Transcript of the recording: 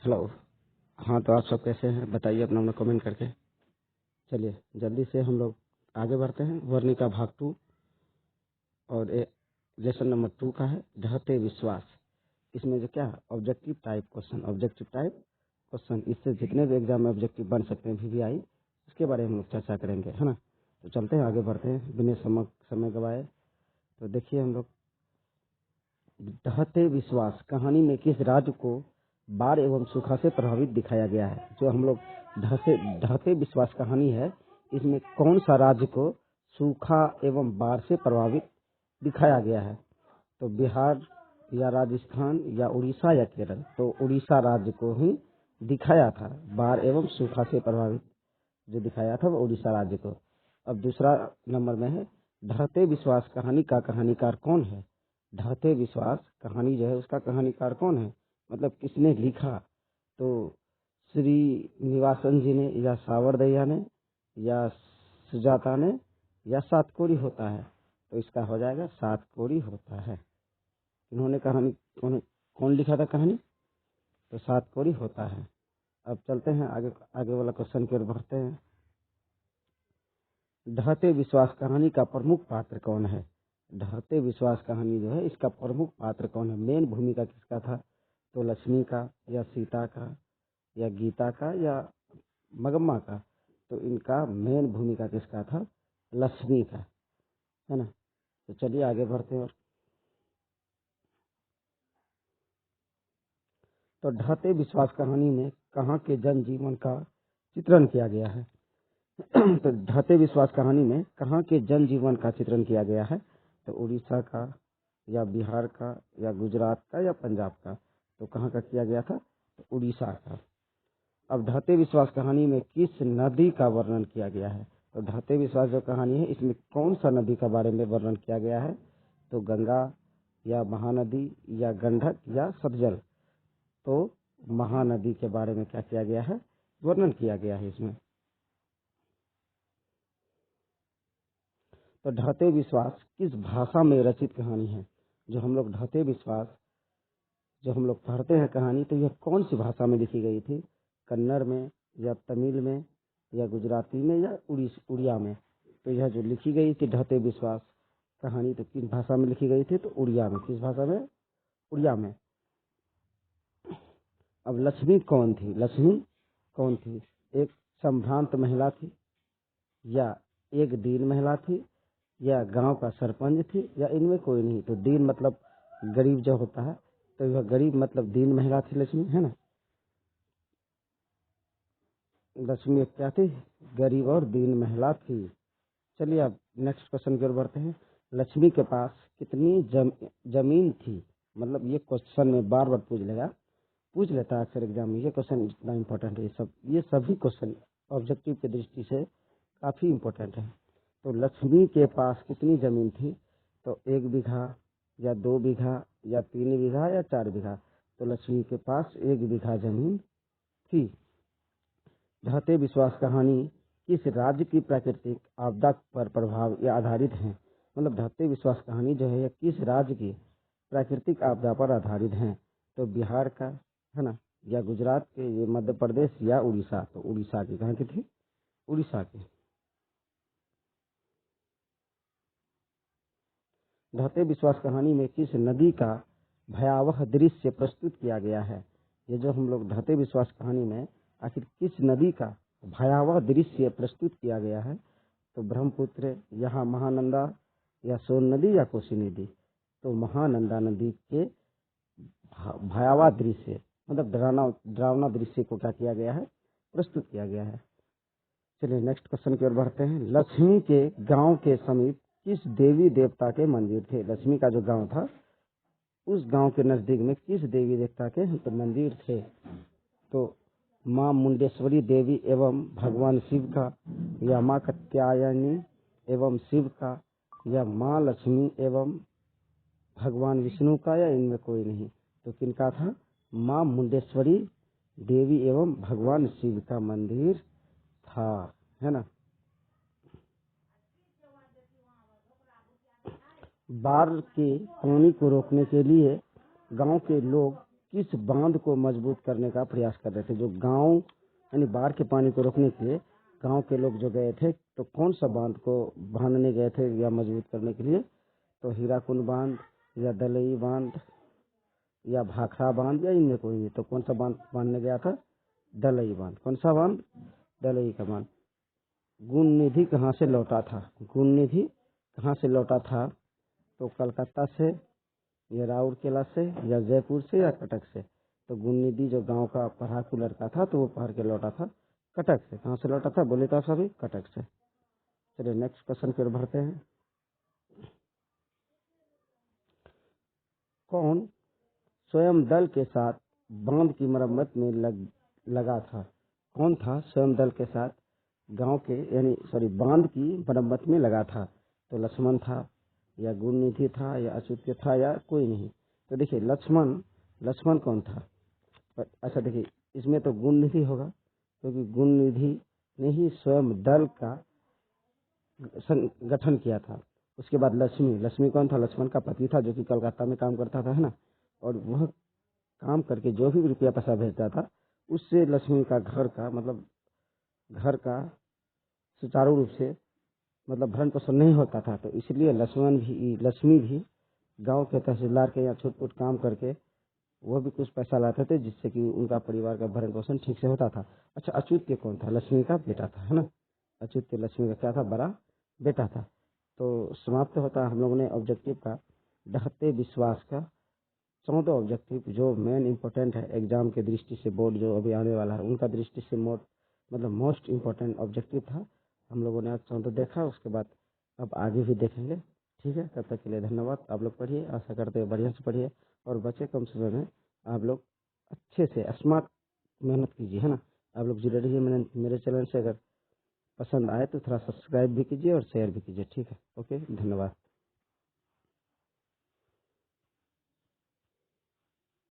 Hello. हाँ, तो आप सब कैसे हैं बताइए अपना अपना कमेंट करके। चलिए जल्दी से हम लोग आगे बढ़ते हैं। वर्णिका भाग 2 और लेसन नंबर 2 का है ढहते विश्वास। इसमें जो क्या ऑब्जेक्टिव टाइप क्वेश्चन इससे जितने भी एग्जाम में ऑब्जेक्टिव बन सकते हैं VVI उसके बारे में हम लोग चर्चा करेंगे, है ना। तो चलते हैं आगे बढ़ते हैं बिना समय गवाए। तो देखिए हम लोग ढहते विश्वास कहानी में किस राज्य को बाढ़ एवं सूखा से प्रभावित दिखाया गया है। जो हम लोग ढहते विश्वास कहानी है, इसमें कौन सा राज्य को सूखा एवं बाढ़ से प्रभावित दिखाया गया है। तो बिहार या राजस्थान या उड़ीसा या केरल। तो उड़ीसा राज्य को ही दिखाया था बाढ़ एवं सूखा से प्रभावित, जो दिखाया था वो उड़ीसा राज्य को। अब दूसरा नंबर में है ढहते विश्वास कहानी का कहानीकार कौन है। ढहते विश्वास कहानी जो है उसका कहानीकार कौन है, मतलब किसने लिखा। तो श्री निवासन जी ने या सावरदैया ने या सुजाता ने या सातकोड़ी होता है। तो इसका हो जाएगा सातकोड़ी होता है। इन्होंने कहानी कौन लिखा था कहानी, तो सातकोड़ी होता है। अब चलते हैं आगे वाला क्वेश्चन की ओर बढ़ते हैं। ढहते विश्वास कहानी का प्रमुख पात्र कौन है। ढहते विश्वास कहानी जो है इसका प्रमुख पात्र कौन है, मेन भूमिका किसका था। तो लक्ष्मी का या सीता का या गीता का या मगम्मा का। तो इनका मेन भूमिका किसका था, लक्ष्मी का, है ना। तो चलिए आगे बढ़ते हैं। तो ढहते विश्वास कहानी में कहाँ के जनजीवन का चित्रण किया गया है। तो ढहते विश्वास कहानी में कहाँ के जनजीवन का चित्रण किया गया है। तो उड़ीसा का या बिहार का या गुजरात का या पंजाब का। तो कहाँ का किया गया था, तो उड़ीसा का। अब ढहते विश्वास कहानी में किस नदी का वर्णन किया गया है। तो ढहते विश्वास जो कहानी है इसमें कौन सा नदी का बारे में वर्णन किया गया है। तो गंगा या महानदी या गंडक या सतलज। तो महानदी के बारे में क्या किया गया है, वर्णन किया गया है इसमें। तो ढहते विश्वास किस भाषा में रचित कहानी है। जो हम लोग ढहते विश्वास जो हम लोग पढ़ते हैं कहानी, तो यह कौन सी भाषा में लिखी गई थी, कन्नड़ में या तमिल में या गुजराती में या उड़िया में। तो यह जो लिखी गई थी ढहते विश्वास कहानी, तो किस भाषा में लिखी गई थी, तो उड़िया में। किस भाषा में, उड़िया में। अब लक्ष्मी कौन थी, एक संभ्रांत महिला थी या एक दीन महिला थी या गांव का सरपंच थी या इनमें कोई नहीं। तो दीन मतलब गरीब जो होता है, तो यह गरीब मतलब दीन महिला थी लक्ष्मी, है ना। लक्ष्मी एक क्या थी, गरीब और दीन महिला थी। चलिए अब नेक्स्ट क्वेश्चन की ओर बढ़ते हैं। लक्ष्मी के पास कितनी जमीन थी। मतलब ये क्वेश्चन में बार बार पूछ लेता है अक्सर एग्जाम में। ये क्वेश्चन इतना इम्पोर्टेंट है, ये सभी क्वेश्चन ऑब्जेक्टिव की दृष्टि से काफी इम्पोर्टेंट है। तो लक्ष्मी के पास कितनी जमीन थी। तो 1 बीघा या 2 बीघा या 3 बीघा या 4 बीघा। तो लक्ष्मी के पास 1 बीघा जमीन थी। ढहते विश्वास कहानी किस राज्य की प्राकृतिक आपदा पर प्रभाव या आधारित है। मतलब ढहते विश्वास कहानी जो है किस राज्य की प्राकृतिक आपदा पर आधारित है। तो बिहार का, है ना, या गुजरात के, ये मध्य प्रदेश या उड़ीसा। तो उड़ीसा की, कहाँ की थी, उड़ीसा की। ढहते विश्वास कहानी में किस नदी का भयावह दृश्य प्रस्तुत किया गया है। ये जो हम लोग ढहते विश्वास कहानी में आखिर किस नदी का भयावह दृश्य प्रस्तुत किया गया है। तो ब्रह्मपुत्र, यहाँ महानंदा या सोन नदी या कोसी नदी। तो महानंदा नदी के भयावह दृश्य मतलब डरावना दृश्य को क्या किया गया है, प्रस्तुत किया गया है। चलिए नेक्स्ट क्वेश्चन की ओर बढ़ते हैं। लक्ष्मी के गांव के समीप किस देवी देवता के मंदिर थे। लक्ष्मी का जो गांव था उस गांव के नजदीक में किस देवी देवता के तो मंदिर थे। तो माँ मुंडेश्वरी देवी एवं भगवान शिव का या माँ कात्यायनी एवं शिव का या माँ लक्ष्मी एवं भगवान विष्णु का या इनमें कोई नहीं। तो किनका था, माँ मुंडेश्वरी देवी एवं भगवान शिव का मंदिर था, है ना। बाढ़ के पानी को रोकने के लिए गांव के लोग किस बांध को मजबूत करने का प्रयास कर रहे थे। जो गांव यानी बाढ़ के पानी को रोकने के लिए गांव के लोग जो गए थे, तो कौन सा बांध को बांधने गए थे या मजबूत करने के लिए? तो हीराकुंड बांध या दलई बांध या भाखड़ा बांध या इनमें कोई नहीं। तो कौन सा बांध बांधने गया था? दलई बांध। कौन सा बांध? दलई का बांध। गुण निधि कहाँ से लौटा था? गुण निधि कहाँ से लौटा था? तो कलकत्ता से या राउरकेला से या जयपुर से या कटक से। तो गुण निधि जो गांव का पढ़ाकू लड़का था, तो वो पढ़ के लौटा था कटक से। कहाँ से लौटा था? बोले तो आप सभी कटक से। चलिए नेक्स्ट क्वेश्चन की ओर बढ़ते हैं। कौन स्वयं दल के साथ बांध की मरम्मत में लगा था? कौन था स्वयं दल के साथ गांव के बांध की मरम्मत में लगा था? तो लक्ष्मण था या गुणनिधि था या अच्युत था या कोई नहीं। तो देखिए लक्ष्मण कौन था? अच्छा देखिए, इसमें तो गुणनिधि होगा, क्योंकि गुणनिधि ने ही स्वयं दल का गठन किया था। उसके बाद लक्ष्मी कौन था? लक्ष्मण का पति था, जो कि कलकत्ता में काम करता था, है ना। और वह काम करके जो भी रुपया पैसा भेजता था, उससे लक्ष्मी का घर का सुचारू रूप से भरण पोषण नहीं होता था। तो इसलिए लक्ष्मी भी गांव के तहसीलदार के यहाँ छुट-पुट काम करके वो भी कुछ पैसा लाते थे, जिससे कि उनका परिवार का भरण पोषण ठीक से होता था। अच्छा, अच्युत कौन था? लक्ष्मी का बेटा था, है ना। अच्युत लक्ष्मी का क्या था? बड़ा बेटा था। तो समाप्त होता है हम लोगों ने ऑब्जेक्टिव का ढहते विश्वास का 14 ऑब्जेक्टिव, जो मेन इंपॉर्टेंट है एग्जाम के दृष्टि से। बोर्ड जो अभी आने वाला है उनका दृष्टि से मोस्ट इम्पोर्टेंट ऑब्जेक्टिव था। हम लोगों ने आज 14 देखा, उसके बाद अब आगे भी देखेंगे। ठीक है, तब तक के लिए धन्यवाद। आप लोग पढ़िए, आशा करते हैं बढ़िया से पढ़िए और बच्चे कम समय में आप लोग अच्छे से स्मार्ट मेहनत कीजिए, है ना। आप लोग जुड़े रहिए मेरे चैनल से। अगर पसंद आए तो थोड़ा सब्सक्राइब भी कीजिए और शेयर भी कीजिए। ठीक है, ओके, धन्यवाद।